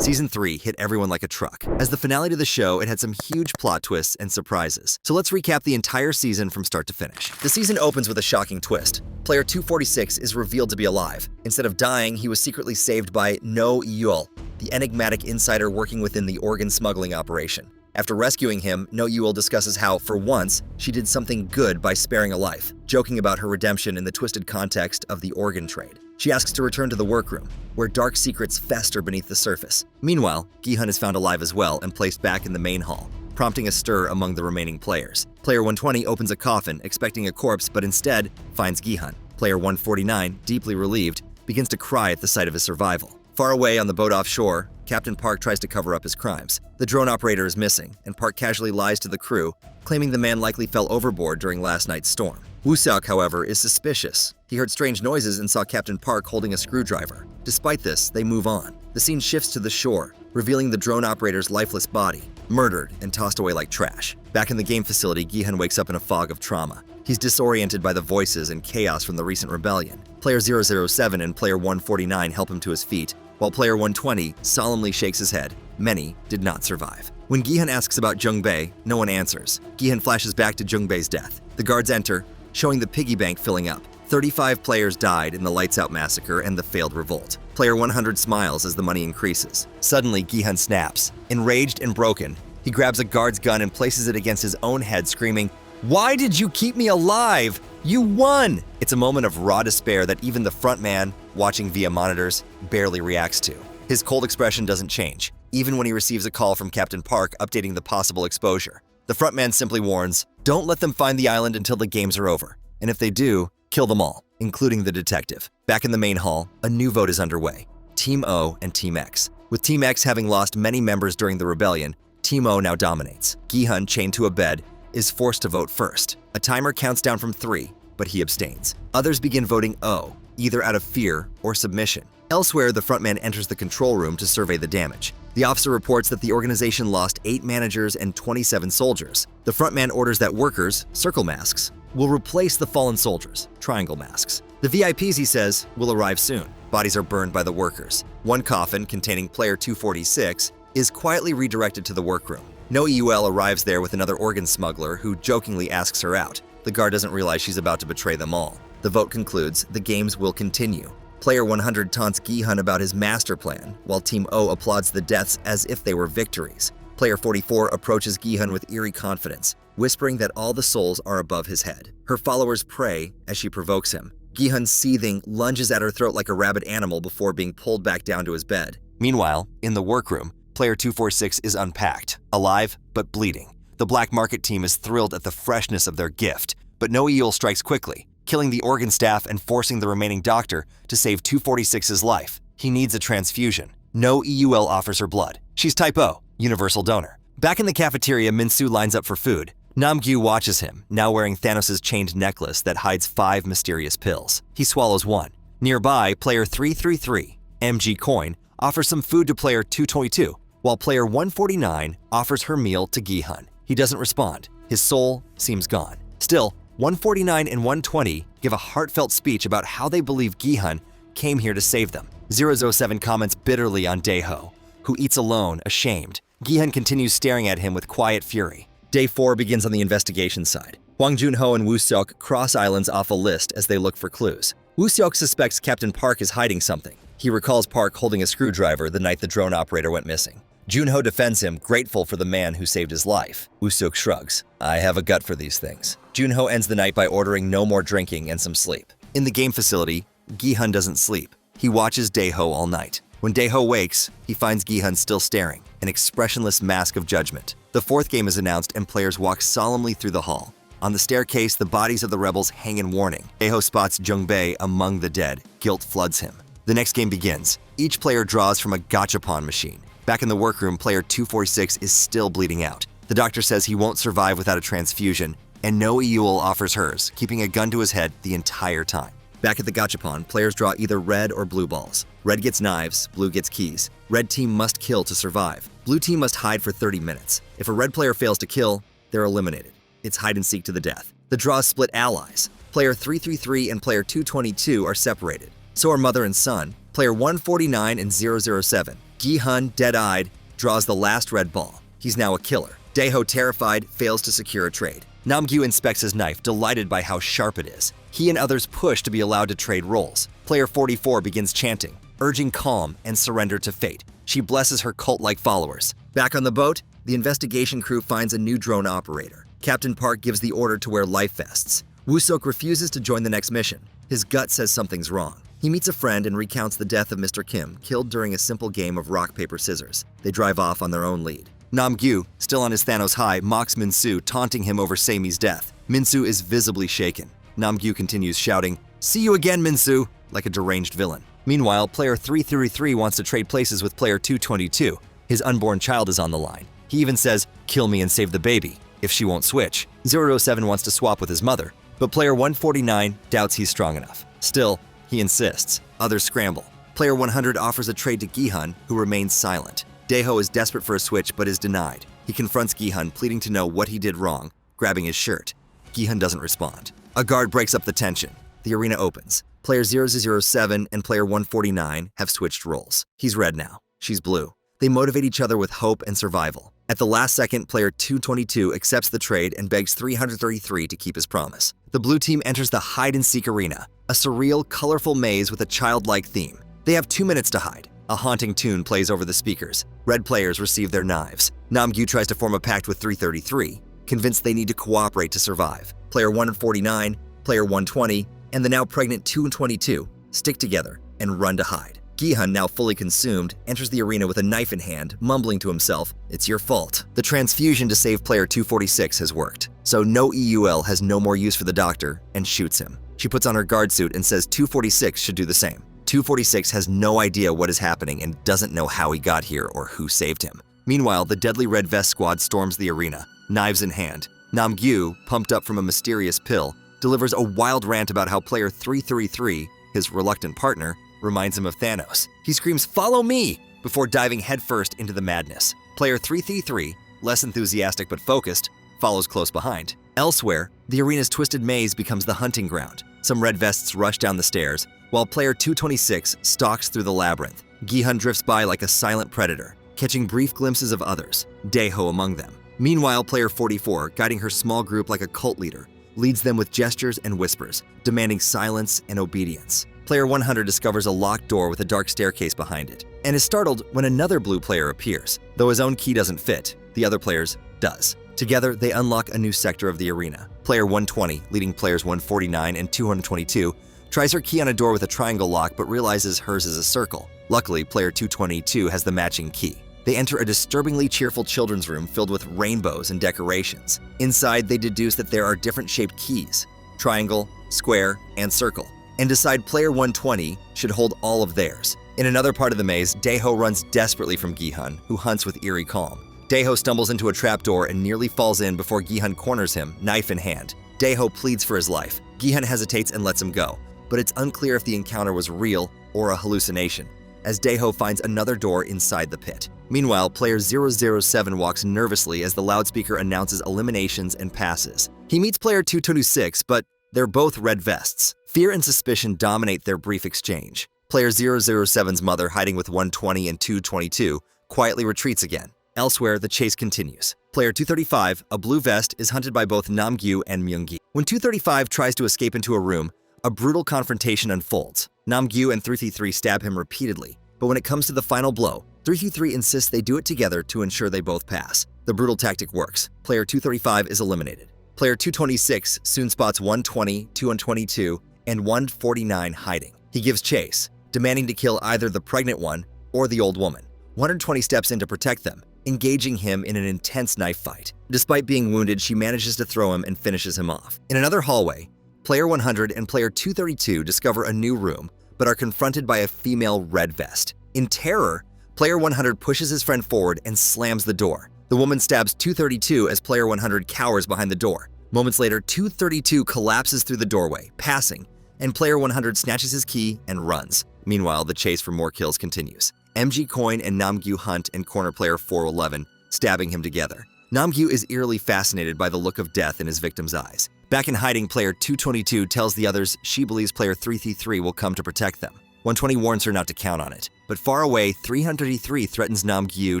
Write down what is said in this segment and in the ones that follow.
Season 3 hit everyone like a truck. As the finale to the show, it had some huge plot twists and surprises. So let's recap the entire season from start to finish. The season opens with a shocking twist. Player 246 is revealed to be alive. Instead of dying, he was secretly saved by No-eul, the enigmatic insider working within the organ smuggling operation. After rescuing him, No-eul discusses how, for once, she did something good by sparing a life, joking about her redemption in the twisted context of the organ trade. She asks to return to the workroom, where dark secrets fester beneath the surface. Meanwhile, Gi-hun is found alive as well and placed back in the main hall, prompting a stir among the remaining players. Player 120 opens a coffin, expecting a corpse, but instead finds Gi-hun. Player 149, deeply relieved, begins to cry at the sight of his survival. Far away on the boat offshore, Captain Park tries to cover up his crimes. The drone operator is missing, and Park casually lies to the crew, claiming the man likely fell overboard during last night's storm. Woo-seok, however, is suspicious. He heard strange noises and saw Captain Park holding a screwdriver. Despite this, they move on. The scene shifts to the shore, revealing the drone operator's lifeless body, murdered and tossed away like trash. Back in the game facility, Gi-hun wakes up in a fog of trauma. He's disoriented by the voices and chaos from the recent rebellion. Player 007 and Player 149 help him to his feet, while Player 120 solemnly shakes his head. Many did not survive. When Gi-hun asks about Jung-bae, no one answers. Gi-hun flashes back to Jung-bae's death. The guards enter, showing the piggy bank filling up. 35 players died in the Lights Out massacre and the failed revolt. Player 100 smiles as the money increases. Suddenly, Gi-hun snaps. Enraged and broken, he grabs a guard's gun and places it against his own head, screaming, "Why did you keep me alive? You won!" It's a moment of raw despair that even the front man, watching via monitors, barely reacts to. His cold expression doesn't change, even when he receives a call from Captain Park updating the possible exposure. The front man simply warns, "Don't let them find the island until the games are over. And if they do, kill them all, including the detective." Back in the main hall, a new vote is underway. Team O and Team X. With Team X having lost many members during the rebellion, Team O now dominates. Gi-hun, chained to a bed, is forced to vote first. A timer counts down from 3, but he abstains. Others begin voting O, either out of fear or submission. Elsewhere, the frontman enters the control room to survey the damage. The officer reports that the organization lost 8 managers and 27 soldiers. The frontman orders that workers, circle masks, will replace the fallen soldiers, triangle masks. The VIPs, he says, will arrive soon. Bodies are burned by the workers. One coffin, containing player 246, is quietly redirected to the workroom. No-eul arrives there with another organ smuggler who jokingly asks her out. The guard doesn't realize she's about to betray them all. The vote concludes. The games will continue. Player 100 taunts Gi-hun about his master plan, while Team O applauds the deaths as if they were victories. Player 44 approaches Gi-hun with eerie confidence, whispering that all the souls are above his head. Her followers pray as she provokes him. Gi-hun, seething, lunges at her throat like a rabid animal before being pulled back down to his bed. Meanwhile, in the workroom, Player 246 is unpacked, alive but bleeding. The black market team is thrilled at the freshness of their gift, but No-eul strikes quickly, killing the organ staff and forcing the remaining doctor to save 246's life. He needs a transfusion. No-eul offers her blood. She's type O, universal donor. Back in the cafeteria, Min-soo lines up for food. Nam-gyu watches him, now wearing Thanos' chained necklace that hides 5 mysterious pills. He swallows one. Nearby, player 333, MG Coin, offers some food to player 222, while player 149 offers her meal to Gi-hun. He doesn't respond. His soul seems gone. Still, 149 and 120 give a heartfelt speech about how they believe Gi-hun came here to save them. 007 comments bitterly on Dae-ho, who eats alone, ashamed. Gi-hun continues staring at him with quiet fury. Day 4 begins on the investigation side. Hwang Jun-ho and Woo-seok cross islands off a list as they look for clues. Woo-seok suspects Captain Park is hiding something. He recalls Park holding a screwdriver the night the drone operator went missing. Jun-ho defends him, grateful for the man who saved his life. Woo-seok shrugs. "I have a gut for these things." Jun-ho ends the night by ordering no more drinking and some sleep. In the game facility, Gi-hun doesn't sleep. He watches Dae-ho all night. When Dae-ho wakes, he finds Gi-hun still staring, an expressionless mask of judgment. The 4th game is announced and players walk solemnly through the hall. On the staircase, the bodies of the rebels hang in warning. Dae-ho spots Jung-bae among the dead. Guilt floods him. The next game begins. Each player draws from a gachapon machine. Back in the workroom, player 246 is still bleeding out. The doctor says he won't survive without a transfusion, and No-eul offers hers, keeping a gun to his head the entire time. Back at the gachapon, players draw either red or blue balls. Red gets knives, blue gets keys. Red team must kill to survive. Blue team must hide for 30 minutes. If a red player fails to kill, they're eliminated. It's hide and seek to the death. The draws split allies. Player 333 and player 222 are separated. So are mother and son, player 149 and 007. Gi-hun, dead-eyed, draws the last red ball. He's now a killer. Dae-ho, terrified, fails to secure a trade. Nam-gyu inspects his knife, delighted by how sharp it is. He and others push to be allowed to trade roles. Player 44 begins chanting, urging calm and surrender to fate. She blesses her cult-like followers. Back on the boat, the investigation crew finds a new drone operator. Captain Park gives the order to wear life vests. Woo-sok refuses to join the next mission. His gut says something's wrong. He meets a friend and recounts the death of Mr. Kim, killed during a simple game of rock, paper, scissors. They drive off on their own lead. Nam-gyu, still on his Thanos high, mocks Min-soo, taunting him over Saemi's death. Min-soo is visibly shaken. Nam-gyu continues shouting, "See you again, Min-soo," like a deranged villain. Meanwhile, player 333 wants to trade places with player 222. His unborn child is on the line. He even says, "Kill me and save the baby," if she won't switch. 007 wants to swap with his mother, but player 149 doubts he's strong enough. Still, he insists. Others scramble. Player 100 offers a trade to Gi-hun, who remains silent. Dae-ho is desperate for a switch but is denied. He confronts Gi-hun, pleading to know what he did wrong, grabbing his shirt. Gi-hun doesn't respond. A guard breaks up the tension. The arena opens. Player 007 and player 149 have switched roles. He's red now. She's blue. They motivate each other with hope and survival. At the last second, player 222 accepts the trade and begs 333 to keep his promise. The blue team enters the hide-and-seek arena, a surreal, colorful maze with a childlike theme. They have 2 minutes to hide. A haunting tune plays over the speakers. Red players receive their knives. Nam-gyu tries to form a pact with 333, convinced they need to cooperate to survive. Player 149, player 120, and the now pregnant 222 stick together and run to hide. Gi-hun, now fully consumed, enters the arena with a knife in hand, mumbling to himself, "It's your fault." The transfusion to save player 246 has worked, so No-eul has no more use for the doctor and shoots him. She puts on her guard suit and says 246 should do the same. 246 has no idea what is happening and doesn't know how he got here or who saved him. Meanwhile, the deadly Red Vest squad storms the arena, knives in hand. Nam-gyu, pumped up from a mysterious pill, delivers a wild rant about how player 333, his reluctant partner, reminds him of Thanos. He screams, "Follow me!" before diving headfirst into the madness. Player 333, less enthusiastic but focused, follows close behind. Elsewhere, the arena's twisted maze becomes the hunting ground. Some red vests rush down the stairs, while player 226 stalks through the labyrinth. Gi-hun drifts by like a silent predator, catching brief glimpses of others, Dae-ho among them. Meanwhile, player 44, guiding her small group like a cult leader, leads them with gestures and whispers, demanding silence and obedience. Player 100 discovers a locked door with a dark staircase behind it, and is startled when another blue player appears. Though his own key doesn't fit, the other player's does. Together, they unlock a new sector of the arena. Player 120, leading players 149 and 222, tries her key on a door with a triangle lock but realizes hers is a circle. Luckily, player 222 has the matching key. They enter a disturbingly cheerful children's room filled with rainbows and decorations. Inside, they deduce that there are different shaped keys, triangle, square, and circle, and decide player 120 should hold all of theirs. In another part of the maze, Dae-ho runs desperately from Gi-hun, who hunts with eerie calm. Dae-ho stumbles into a trapdoor and nearly falls in before Gi-hun corners him, knife in hand. Dae-ho pleads for his life. Gi-hun hesitates and lets him go, but it's unclear if the encounter was real or a hallucination, as Dae-ho finds another door inside the pit. Meanwhile, player 007 walks nervously as the loudspeaker announces eliminations and passes. He meets player 226, but they're both red vests. Fear and suspicion dominate their brief exchange. Player 007's mother, hiding with 120 and 222, quietly retreats again. Elsewhere, the chase continues. Player 235, a blue vest, is hunted by both Nam-gyu and Myung-gi. When 235 tries to escape into a room, a brutal confrontation unfolds. Nam-gyu and 333 stab him repeatedly, but when it comes to the final blow, 333 insists they do it together to ensure they both pass. The brutal tactic works. Player 235 is eliminated. Player 226 soon spots 120, 222, and 149 hiding. He gives chase, demanding to kill either the pregnant one or the old woman. 120 steps in to protect them, engaging him in an intense knife fight. Despite being wounded, she manages to throw him and finishes him off. In another hallway, player 100 and player 232 discover a new room, but are confronted by a female red vest. In terror, player 100 pushes his friend forward and slams the door. The woman stabs 232 as player 100 cowers behind the door. Moments later, 232 collapses through the doorway, passing, and player 100 snatches his key and runs. Meanwhile, the chase for more kills continues. MG Coin and Nam-gyu hunt and corner player 411, stabbing him together. Nam-gyu is eerily fascinated by the look of death in his victim's eyes. Back in hiding, player 222 tells the others she believes player 333 will come to protect them. 120 warns her not to count on it, but far away, 333 threatens Nam-gyu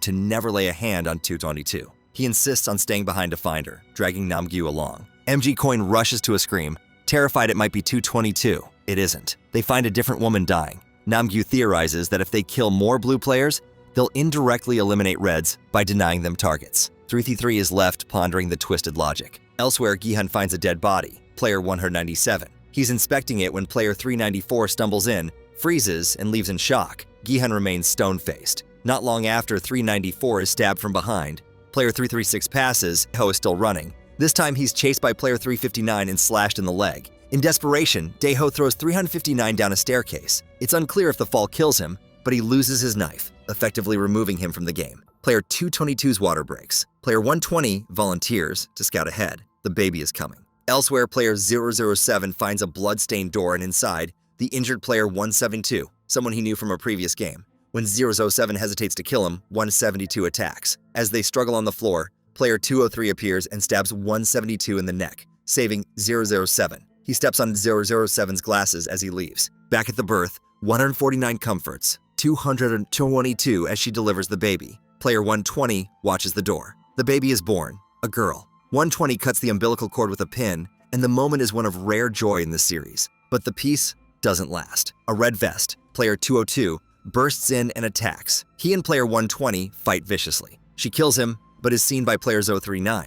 to never lay a hand on 222. He insists on staying behind to find her, dragging Nam-gyu along. MG Coin rushes to a scream, terrified it might be 222. It isn't. They find a different woman dying. Nam-gyu theorizes that if they kill more blue players, they'll indirectly eliminate reds by denying them targets. 333 is left pondering the twisted logic. Elsewhere, Gi-hun finds a dead body, player 197. He's inspecting it when player 394 stumbles in, freezes, and leaves in shock. Gi-hun remains stone-faced. Not long after, 394 is stabbed from behind. Player 336 passes, Ho is still running. This time he's chased by player 359 and slashed in the leg. In desperation, Daeho throws 359 down a staircase. It's unclear if the fall kills him, but he loses his knife, effectively removing him from the game. Player 222's water breaks. Player 120 volunteers to scout ahead. The baby is coming. Elsewhere, player 007 finds a blood-stained door, and inside, the injured player 172, someone he knew from a previous game. When 007 hesitates to kill him, 172 attacks. As they struggle on the floor, player 203 appears and stabs 172 in the neck, saving 007. He steps on 007's glasses as he leaves. Back at the birth, 149 comforts 222 as she delivers the baby. Player 120 watches the door. The baby is born, a girl. 120 cuts the umbilical cord with a pin, and the moment is one of rare joy in the series. But the peace doesn't last. A red vest, player 202, bursts in and attacks. He and player 120 fight viciously. She kills him, but is seen by player 039.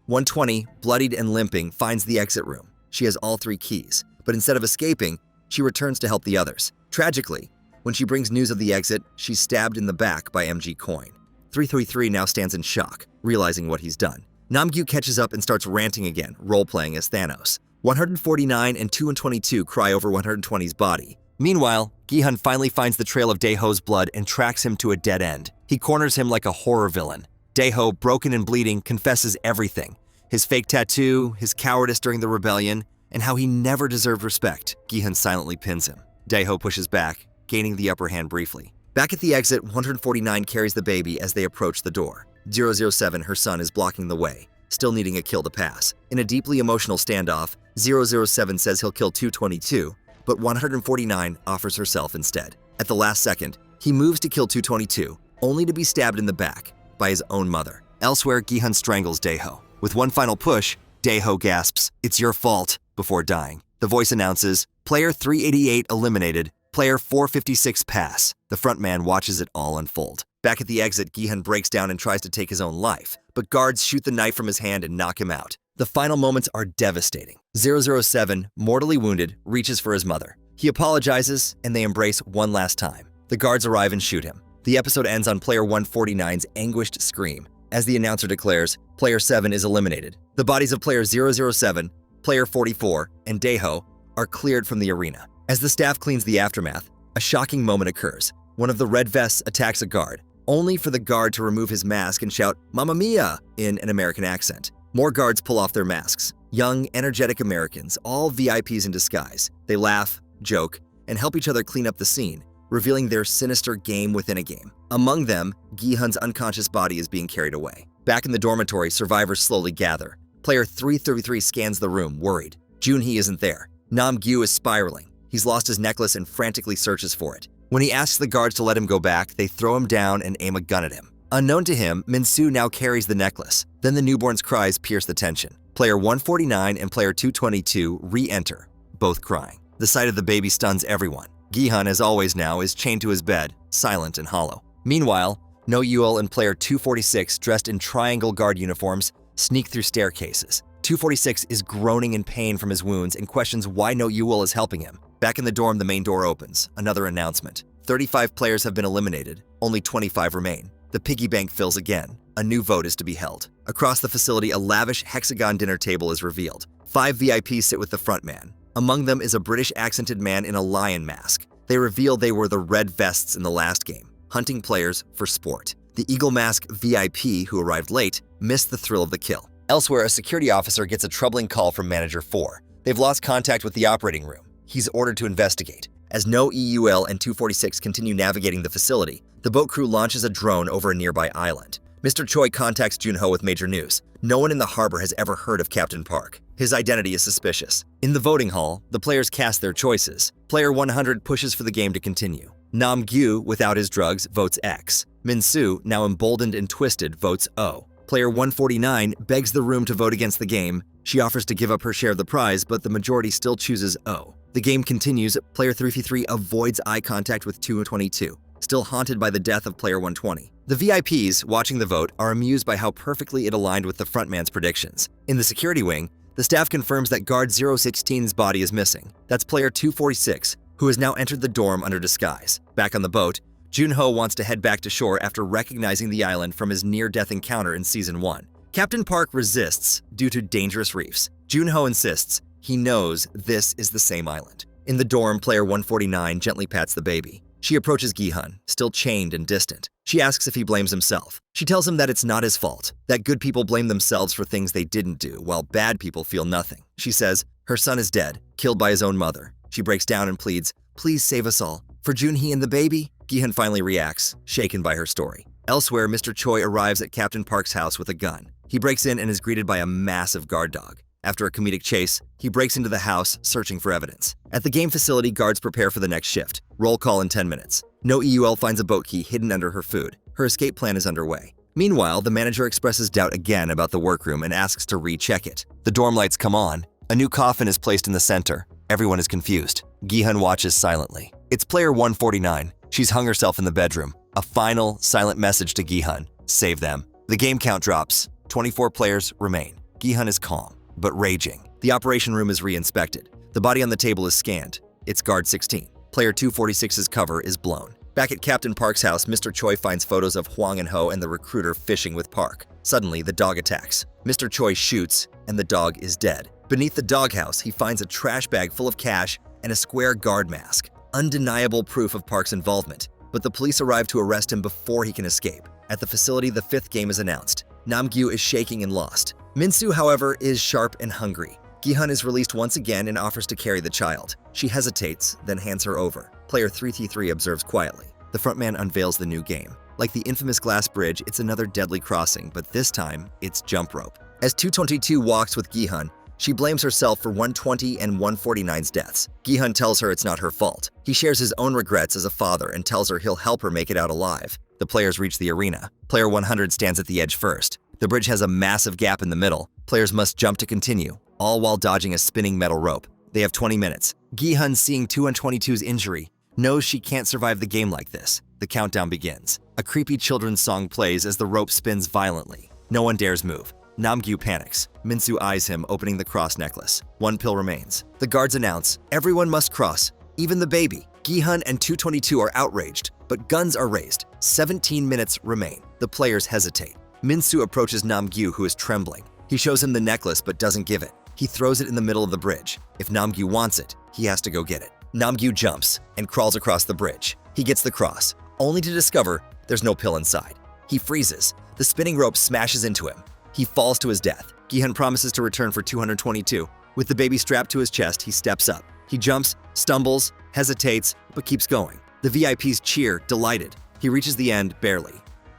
120, bloodied and limping, finds the exit room. She has all 3 keys, but instead of escaping, she returns to help the others. Tragically, when she brings news of the exit, she's stabbed in the back by MG Coin. 333 now stands in shock, realizing what he's done. Nam-gyu catches up and starts ranting again, role-playing as Thanos. 149 and 222 cry over 120's body. Meanwhile, Gi-hun finally finds the trail of Daeho's blood and tracks him to a dead end. He corners him like a horror villain. Daeho, broken and bleeding, confesses everything. His fake tattoo, his cowardice during the rebellion, and how he never deserved respect. Gi-hun silently pins him. Daeho pushes back, gaining the upper hand briefly. Back at the exit, 149 carries the baby as they approach the door. 007, her son, is blocking the way, still needing a kill to pass. In a deeply emotional standoff, 007 says he'll kill 222, but 149 offers herself instead. At the last second, he moves to kill 222, only to be stabbed in the back by his own mother. Elsewhere, Gi-hun strangles Daeho. With one final push, Daeho gasps, "It's your fault," before dying. The voice announces, player 388 eliminated, player 456 pass. The front man watches it all unfold. Back at the exit, Gi-hun breaks down and tries to take his own life, but guards shoot the knife from his hand and knock him out. The final moments are devastating. 007, mortally wounded, reaches for his mother. He apologizes, and they embrace one last time. The guards arrive and shoot him. The episode ends on player 149's anguished scream. As the announcer declares, player 7 is eliminated. The bodies of player 007, player 44, and Daeho are cleared from the arena. As the staff cleans the aftermath, a shocking moment occurs. One of the red vests attacks a guard, only for the guard to remove his mask and shout, "Mamma Mia!" in an American accent. More guards pull off their masks. Young, energetic Americans, all VIPs in disguise. They laugh, joke, and help each other clean up the scene, revealing their sinister game within a game. Among them, Gi-hun's unconscious body is being carried away. Back in the dormitory, survivors slowly gather. Player 333 scans the room, worried. Junhee isn't there. Nam-gyu is spiraling. He's lost his necklace and frantically searches for it. When he asks the guards to let him go back, they throw him down and aim a gun at him. Unknown to him, Min-soo now carries the necklace. Then the newborn's cries pierce the tension. Player 149 and player 222 re-enter, both crying. The sight of the baby stuns everyone. Gi-hun, as always now, is chained to his bed, silent and hollow. Meanwhile, No-eul and player 246, dressed in triangle guard uniforms, sneak through staircases. 246 is groaning in pain from his wounds and questions why No-eul is helping him. Back in the dorm, the main door opens. Another announcement. 35 players have been eliminated. Only 25 remain. The piggy bank fills again. A new vote is to be held. Across the facility, a lavish hexagon dinner table is revealed. 5 VIPs sit with the front man. Among them is a British accented man in a lion mask. They reveal they were the red vests in the last game, hunting players for sport. The eagle mask VIP, who arrived late, missed the thrill of the kill. Elsewhere, a security officer gets a troubling call from Manager 4. They've lost contact with the operating room. He's ordered to investigate. As No-eul and 246 continue navigating the facility, the boat crew launches a drone over a nearby island. Mr. Choi contacts Junho with major news. No one in the harbor has ever heard of Captain Park. His identity is suspicious. In the voting hall, the players cast their choices. Player 100 pushes for the game to continue. Nam-gyu, without his drugs, votes X. Min-soo, now emboldened and twisted, votes O. Player 149 begs the room to vote against the game. She offers to give up her share of the prize, but the majority still chooses O. The game continues. Player 353 avoids eye contact with 222, still haunted by the death of Player 120. The VIPs, watching the vote, are amused by how perfectly it aligned with the frontman's predictions. In the security wing, the staff confirms that guard 016's body is missing. That's Player 246, who has now entered the dorm under disguise. Back on the boat, Junho wants to head back to shore after recognizing the island from his near-death encounter in Season 1. Captain Park resists due to dangerous reefs. Junho insists he knows this is the same island. In the dorm, Player 149 gently pats the baby. She approaches Gi-hun, still chained and distant. She asks if he blames himself. She tells him that it's not his fault, that good people blame themselves for things they didn't do, while bad people feel nothing. She says her son is dead, killed by his own mother. She breaks down and pleads, "Please save us all. For Junhee and the baby?" Gi-hun finally reacts, shaken by her story. Elsewhere, Mr. Choi arrives at Captain Park's house with a gun. He breaks in and is greeted by a massive guard dog. After a comedic chase, he breaks into the house, searching for evidence. At the game facility, guards prepare for the next shift. Roll call in 10 minutes. No-eul finds a boat key hidden under her food. Her escape plan is underway. Meanwhile, the manager expresses doubt again about the workroom and asks to recheck it. The dorm lights come on. A new coffin is placed in the center. Everyone is confused. Gi-hun watches silently. It's Player 149. She's hung herself in the bedroom. A final, silent message to Gi-hun: save them. The game count drops. 24 players remain. Gi-hun is calm, but raging. The operation room is re-inspected. The body on the table is scanned. It's guard 16. Player 246's cover is blown. Back at Captain Park's house, Mr. Choi finds photos of Hwang and Ho and the recruiter fishing with Park. Suddenly, the dog attacks. Mr. Choi shoots, and the dog is dead. Beneath the doghouse, he finds a trash bag full of cash and a square guard mask. Undeniable proof of Park's involvement. But the police arrive to arrest him before he can escape. At the facility, the 5th game is announced. Nam-gyu is shaking and lost. Min-soo, however, is sharp and hungry. Gi-hun is released once again and offers to carry the child. She hesitates, then hands her over. Player 333 observes quietly. The frontman unveils the new game. Like the infamous glass bridge, it's another deadly crossing, but this time, it's jump rope. As 222 walks with Gi-hun, she blames herself for 120 and 149's deaths. Gi-hun tells her it's not her fault. He shares his own regrets as a father and tells her he'll help her make it out alive. The players reach the arena. Player 100 stands at the edge first. The bridge has a massive gap in the middle. Players must jump to continue, all while dodging a spinning metal rope. They have 20 minutes. Gi-hun, seeing 222's injury, knows she can't survive the game like this. The countdown begins. A creepy children's song plays as the rope spins violently. No one dares move. Nam-gyu panics. Min-soo eyes him, opening the cross necklace. One pill remains. The guards announce, everyone must cross, even the baby. Gi-hun and 222 are outraged, but guns are raised. 17 minutes remain. The players hesitate. Min-soo approaches Nam-gyu, who is trembling. He shows him the necklace but doesn't give it. He throws it in the middle of the bridge. If Nam-gyu wants it, he has to go get it. Nam-gyu jumps and crawls across the bridge. He gets the cross, only to discover there's no pill inside. He freezes. The spinning rope smashes into him. He falls to his death. Gi-hun promises to return for 222. With the baby strapped to his chest, he steps up. He jumps, stumbles, hesitates, but keeps going. The VIPs cheer, delighted. He reaches the end, barely.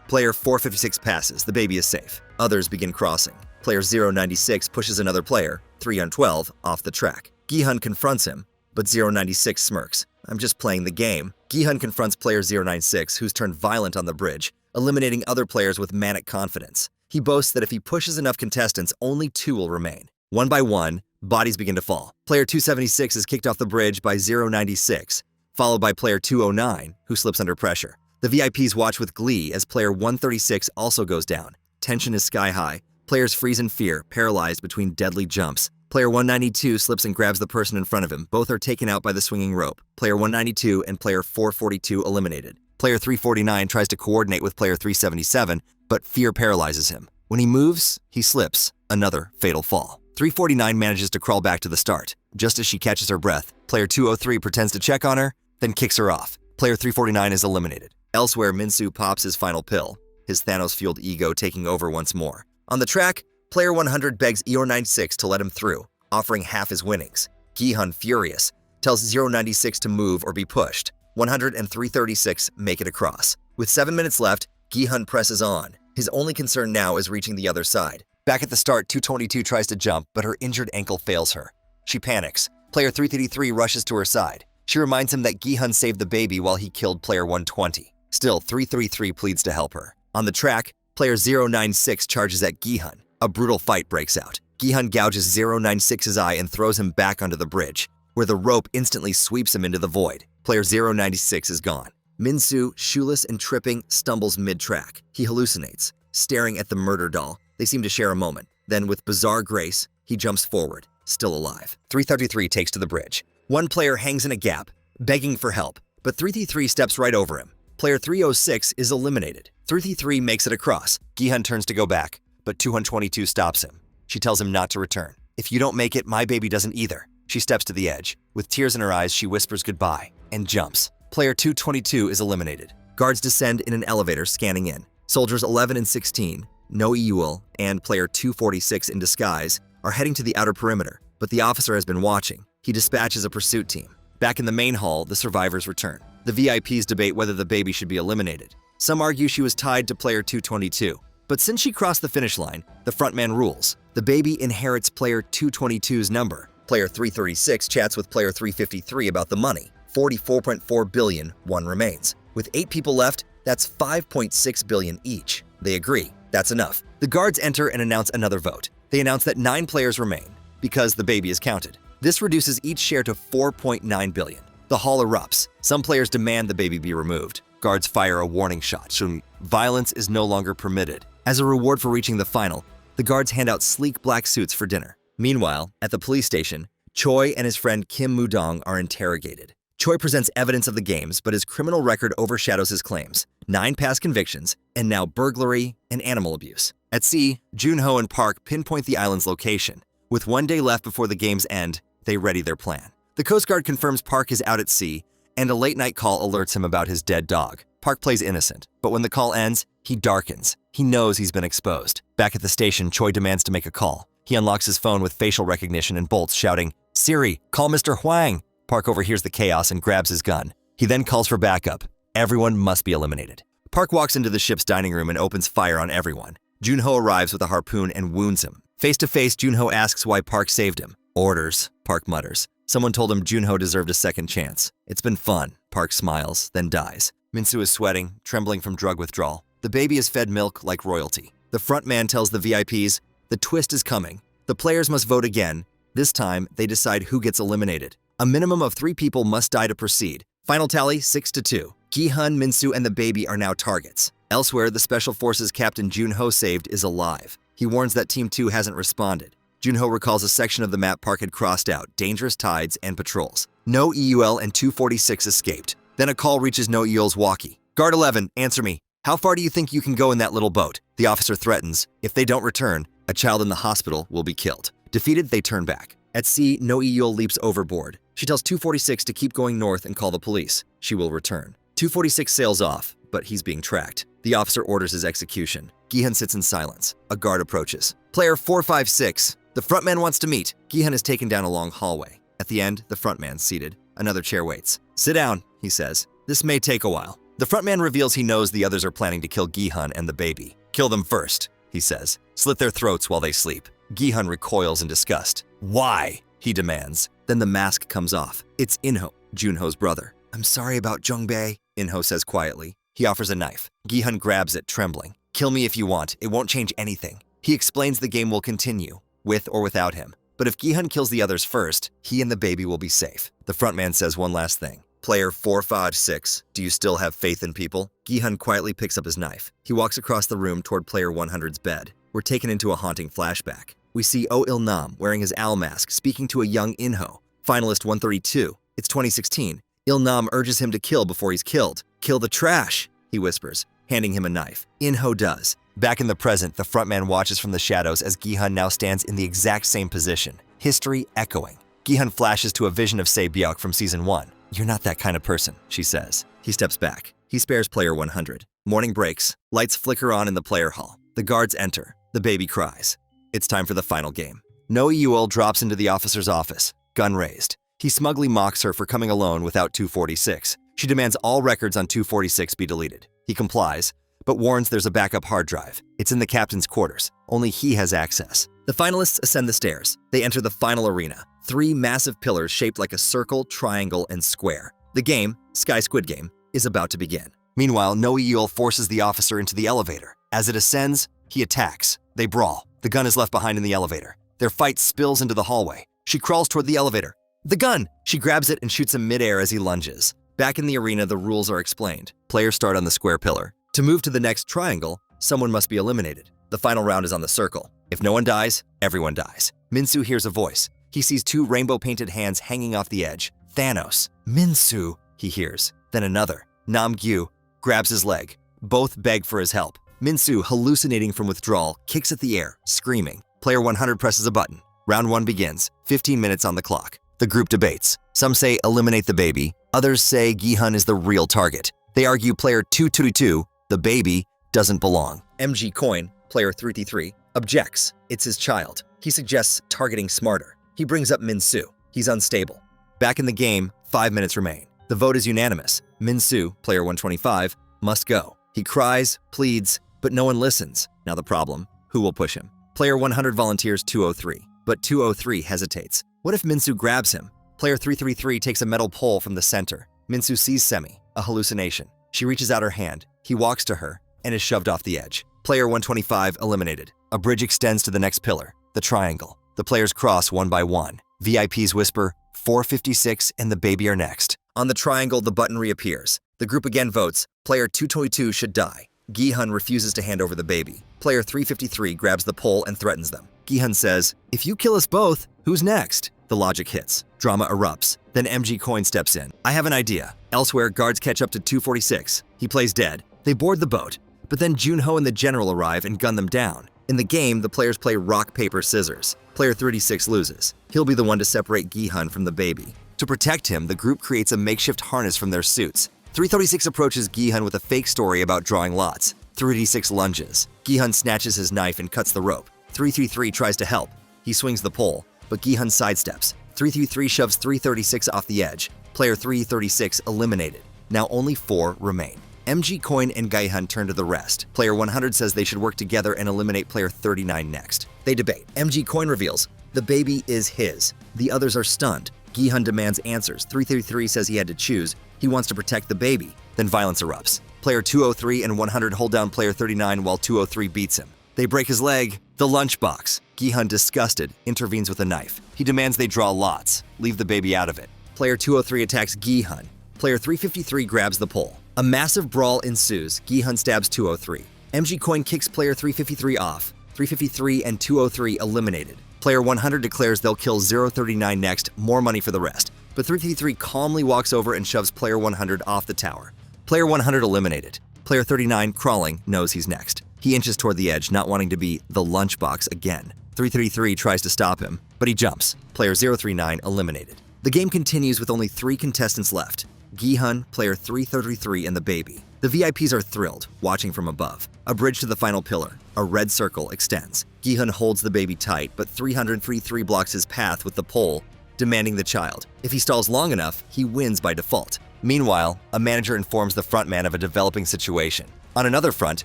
Player 456 passes. The baby is safe. Others begin crossing. Player 096 pushes another player, 312, off the track. Gi-hun confronts him, but 096 smirks. "I'm just playing the game." Gi-hun confronts player 096, who's turned violent on the bridge, eliminating other players with manic confidence. He boasts that if he pushes enough contestants, only 2 will remain. One by one, bodies begin to fall. Player 276 is kicked off the bridge by 096, followed by player 209, who slips under pressure. The VIPs watch with glee as player 136 also goes down. Tension is sky high. Players freeze in fear, paralyzed between deadly jumps. Player 192 slips and grabs the person in front of him. Both are taken out by the swinging rope. Player 192 and player 442 eliminated. Player 349 tries to coordinate with player 377, but fear paralyzes him. When he moves, he slips. Another fatal fall. 349 manages to crawl back to the start. Just as she catches her breath, player 203 pretends to check on her, then kicks her off. Player 349 is eliminated. Elsewhere, Min-soo pops his final pill, his Thanos-fueled ego taking over once more. On the track, player 100 begs EO96 to let him through, offering half his winnings. Gi-hun, furious, tells 096 to move or be pushed. 100 and 336 make it across. With 7 minutes left, Gi-hun presses on. His only concern now is reaching the other side. Back at the start, 222 tries to jump, but her injured ankle fails her. She panics. Player 333 rushes to her side. She reminds him that Gi-hun saved the baby while he killed player 120. Still, 333 pleads to help her. On the track, player 096 charges at Gi-hun. A brutal fight breaks out. Gi-hun gouges 096's eye and throws him back onto the bridge, where the rope instantly sweeps him into the void. Player 096 is gone. Min-soo, shoeless and tripping, stumbles mid-track. He hallucinates, staring at the murder doll. They seem to share a moment. Then, with bizarre grace, he jumps forward, still alive. 333 takes to the bridge. One player hangs in a gap, begging for help, but 333 steps right over him. Player 306 is eliminated. 333 makes it across. Gi-hun turns to go back, but 222 stops him. She tells him not to return. If you don't make it, my baby doesn't either. She steps to the edge. With tears in her eyes, she whispers goodbye and jumps. Player 222 is eliminated. Guards descend in an elevator, scanning in. Soldiers 11 and 16, No-eul, and player 246 in disguise are heading to the outer perimeter, but the officer has been watching. He dispatches a pursuit team. Back in the main hall, the survivors return. The VIPs debate whether the baby should be eliminated. Some argue she was tied to player 222, but since she crossed the finish line, the frontman rules. The baby inherits player 222's number. Player 336 chats with player 353 about the money. 44.4 billion, one remains. With 8 people left, that's 5.6 billion each. They agree. That's enough. The guards enter and announce another vote. They announce that 9 players remain, because the baby is counted. This reduces each share to 4.9 billion. The hall erupts. Some players demand the baby be removed. Guards fire a warning shot, showing violence is no longer permitted. As a reward for reaching the final, the guards hand out sleek black suits for dinner. Meanwhile, at the police station, Choi and his friend Kim Moo-dong are interrogated. Choi presents evidence of the games, but his criminal record overshadows his claims. 9 past convictions, and now burglary and animal abuse. At sea, Junho and Park pinpoint the island's location. With 1 day left before the games end, they ready their plan. The Coast Guard confirms Park is out at sea, and a late-night call alerts him about his dead dog. Park plays innocent, but when the call ends, he darkens. He knows he's been exposed. Back at the station, Choi demands to make a call. He unlocks his phone with facial recognition and bolts, shouting, "Siri, call Mr. Hwang." Park overhears the chaos and grabs his gun. He then calls for backup. Everyone must be eliminated. Park walks into the ship's dining room and opens fire on everyone. Junho arrives with a harpoon and wounds him. Face to face, Junho asks why Park saved him. "Orders," Park mutters. Someone told him Junho deserved a second chance. "It's been fun." Park smiles, then dies. Min-soo is sweating, trembling from drug withdrawal. The baby is fed milk like royalty. The front man tells the VIPs, the twist is coming. The players must vote again. This time, they decide who gets eliminated. A minimum of 3 people must die to proceed. Final tally, 6-2. Gi-hun, Min-soo, and the baby are now targets. Elsewhere, the Special Forces Captain Junho saved is alive. He warns that Team 2 hasn't responded. Junho recalls a section of the map Park had crossed out, dangerous tides and patrols. No-eul and 246 escaped. Then a call reaches No-eul's walkie. "Guard 11, answer me. How far do you think you can go in that little boat?" The officer threatens, if they don't return, a child in the hospital will be killed. Defeated, they turn back. At sea, No-eul leaps overboard. She tells 246 to keep going north and call the police. She will return. 246 sails off, but he's being tracked. The officer orders his execution. Gi-hun sits in silence. A guard approaches. "Player 456, the frontman wants to meet." Gi-hun is taken down a long hallway. At the end, the frontman's seated. Another chair waits. "Sit down," he says. "This may take a while." The frontman reveals he knows the others are planning to kill Gi-hun and the baby. "Kill them first," he says. "Slit their throats while they sleep." Gi-hun recoils in disgust. "Why?" he demands. Then the mask comes off. It's Inho, Junho's brother. "I'm sorry about Jungbae," Inho says quietly. He offers a knife. Gi-hun grabs it, trembling. "Kill me if you want. It won't change anything." He explains the game will continue, with or without him. But if Gi-hun kills the others first, he and the baby will be safe. The frontman says one last thing. "Player 456, do you still have faith in people?" Gi-hun quietly picks up his knife. He walks across the room toward player 100's bed. We're taken into a haunting flashback. We see Il-nam wearing his owl mask, speaking to a young Inho. Finalist 132. It's 2016. Il-nam urges him to kill before he's killed. "Kill the trash," he whispers, handing him a knife. Inho does. Back in the present, the frontman watches from the shadows as Gi-hun now stands in the exact same position. History echoing. Gi-hun flashes to a vision of Se-byuk from season 1. "You're not that kind of person," she says. He steps back. He spares player 100. Morning breaks. Lights flicker on in the player hall. The guards enter. The baby cries. It's time for the final game. No-eul drops into the officer's office, gun raised. He smugly mocks her for coming alone without 246. She demands all records on 246 be deleted. He complies, but warns there's a backup hard drive. It's in the captain's quarters. Only he has access. The finalists ascend the stairs. They enter the final arena. 3 massive pillars shaped like a circle, triangle, and square. The game, Squid Game, is about to begin. Meanwhile, No-eul forces the officer into the elevator. As it ascends, he attacks. They brawl. The gun is left behind in the elevator. Their fight spills into the hallway. She crawls toward the elevator. The gun! She grabs it and shoots him midair as he lunges. Back in the arena, the rules are explained. Players start on the square pillar. To move to the next triangle, someone must be eliminated. The final round is on the circle. If no one dies, everyone dies. Minsu hears a voice. He sees 2 rainbow-painted hands hanging off the edge. Thanos. Minsu, he hears. Then another. Namgyu grabs his leg. Both beg for his help. Minsu, hallucinating from withdrawal, kicks at the air, screaming. Player 100 presses a button. Round 1 begins. 15 minutes on the clock. The group debates. Some say eliminate the baby. Others say Gi-hun is the real target. They argue player 222, the baby, doesn't belong. MG Coin, player 333, objects. It's his child. He suggests targeting smarter. He brings up Minsu. He's unstable. Back in the game, 5 minutes remain. The vote is unanimous. Minsu, player 125, must go. He cries, pleads, but no one listens. Now the problem, who will push him? Player 100 volunteers 203, but 203 hesitates. What if Minsu grabs him? Player 333 takes a metal pole from the center. Minsu sees Semi, a hallucination. She reaches out her hand. He walks to her and is shoved off the edge. Player 125 eliminated. A bridge extends to the next pillar, the triangle. The players cross one by one. VIPs whisper, 456 and the baby are next. On the triangle, the button reappears. The group again votes. Player 222 should die. Gi-hun refuses to hand over the baby. Player 353 grabs the pole and threatens them. Gi-hun says, if you kill us both, who's next? The logic hits. Drama erupts. Then MG Coin steps in. I have an idea. Elsewhere, guards catch up to 246. He plays dead. They board the boat. But then Junho and the general arrive and gun them down. In the game, the players play rock, paper, scissors. Player 36 loses. He'll be the one to separate Gi-hun from the baby. To protect him, the group creates a makeshift harness from their suits. 336 approaches Gi-hun with a fake story about drawing lots. 336 lunges. Gi-hun snatches his knife and cuts the rope. 333 tries to help. He swings the pole, but Gi-hun sidesteps. 333 shoves 336 off the edge. Player 336 eliminated. Now only 4 remain. MG Coin and Gi-hun turn to the rest. Player 100 says they should work together and eliminate player 39 next. They debate. MG Coin reveals, the baby is his. The others are stunned. Gi-hun demands answers. 333 says he had to choose. He wants to protect the baby. Then violence erupts. Player 203 and 100 hold down player 39 while 203 beats him. They break his leg. The lunchbox. Gi-hun, disgusted, intervenes with a knife. He demands they draw lots. Leave the baby out of it. Player 203 attacks Gi-hun. Player 353 grabs the pole. A massive brawl ensues. Gi-hun stabs 203. MG Coin kicks player 353 off. 353 and 203 eliminated. Player 100 declares they'll kill 039 next, more money for the rest. But 353 calmly walks over and shoves player 100 off the tower. Player 100 eliminated. Player 39, crawling, knows he's next. He inches toward the edge, not wanting to be the lunchbox again. 333 tries to stop him, but he jumps. Player 039 eliminated. The game continues with only 3 contestants left. Gi-hun, player 333, and the baby. The VIPs are thrilled, watching from above. A bridge to the final pillar. A red circle extends. Gi-hun holds the baby tight, but 333 blocks his path with the pole, demanding the child. If he stalls long enough, he wins by default. Meanwhile, a manager informs the frontman of a developing situation. On another front,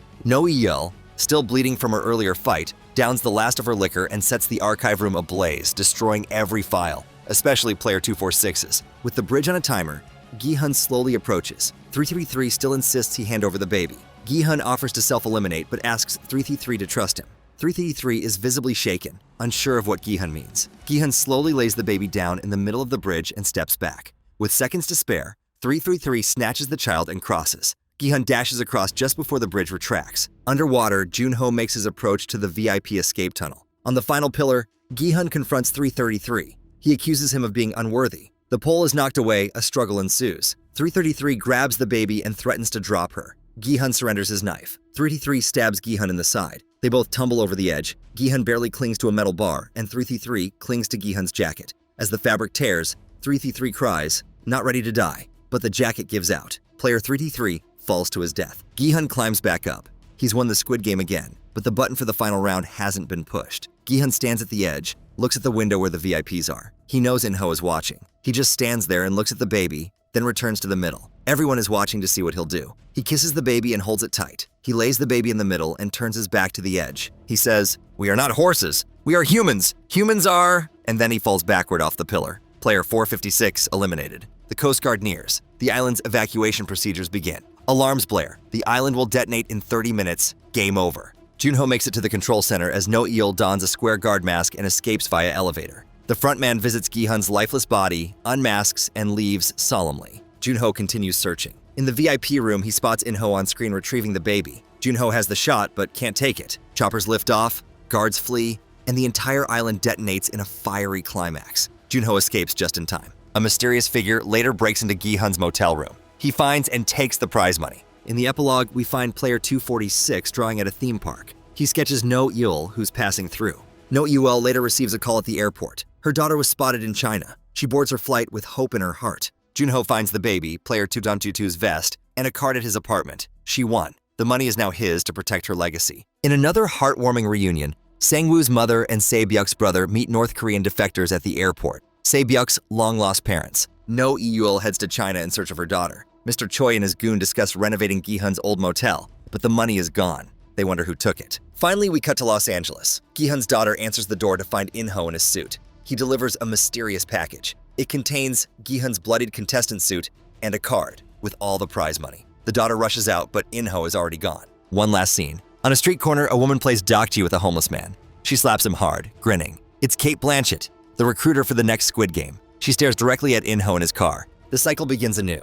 No-eul, still bleeding from her earlier fight, downs the last of her liquor and sets the archive room ablaze, destroying every file, especially player 246's. With the bridge on a timer, Gi-hun slowly approaches. 333 still insists he hand over the baby. Gi-hun offers to self-eliminate but asks 333 to trust him. 333 is visibly shaken, unsure of what Gi-hun means. Gi-hun slowly lays the baby down in the middle of the bridge and steps back. With seconds to spare, 333 snatches the child and crosses. Gi-hun dashes across just before the bridge retracts. Underwater, Junho makes his approach to the VIP escape tunnel. On the final pillar, Gi-hun confronts 333. He accuses him of being unworthy. The pole is knocked away, a struggle ensues. 333 grabs the baby and threatens to drop her. Gi-hun surrenders his knife. 333 stabs Gi-hun in the side. They both tumble over the edge. Gi-hun barely clings to a metal bar, and 333 clings to Gi-hun's jacket. As the fabric tears, 333 cries, not ready to die, but the jacket gives out. Player 333 falls to his death. Gi-hun climbs back up. He's won the Squid Game again, but the button for the final round hasn't been pushed. Gi-hun stands at the edge, looks at the window where the VIPs are. He knows In-ho is watching. He just stands there and looks at the baby, then returns to the middle. Everyone is watching to see what he'll do. He kisses the baby and holds it tight. He lays the baby in the middle and turns his back to the edge. He says, "We are not horses. We are humans. Humans are..." And then he falls backward off the pillar. Player 456 eliminated. The Coast Guard nears. The island's evacuation procedures begin. Alarms blare. The island will detonate in 30 minutes. Game over. Junho makes it to the control center as No-eul dons a square guard mask and escapes via elevator. The frontman visits Gi-hun's lifeless body, unmasks, and leaves solemnly. Junho continues searching. In the VIP room, he spots In-ho on screen retrieving the baby. Junho has the shot, but can't take it. Choppers lift off, guards flee, and the entire island detonates in a fiery climax. Junho escapes just in time. A mysterious figure later breaks into Gi-hun's motel room. He finds and takes the prize money. In the epilogue, we find player 246 drawing at a theme park. He sketches No-eul, who's passing through. No-eul later receives a call at the airport. Her daughter was spotted in China. She boards her flight with hope in her heart. Junho finds the baby, player 222's vest, and a card at his apartment. She won. The money is now his to protect her legacy. In another heartwarming reunion, Sang-woo's mother and Se-byuk's brother meet North Korean defectors at the airport. Se-byuk's long-lost parents. No-eul heads to China in search of her daughter. Mr. Choi and his goon discuss renovating Gi-hun's old motel, but the money is gone. They wonder who took it. Finally, we cut to Los Angeles. Gi-hun's daughter answers the door to find In-ho in his suit. He delivers a mysterious package. It contains Gi-hun's bloodied contestant suit and a card with all the prize money. The daughter rushes out, but In-ho is already gone. One last scene. On a street corner, a woman plays dokji with a homeless man. She slaps him hard, grinning. It's Cate Blanchett, the recruiter for the next Squid Game. She stares directly at In-ho in his car. The cycle begins anew.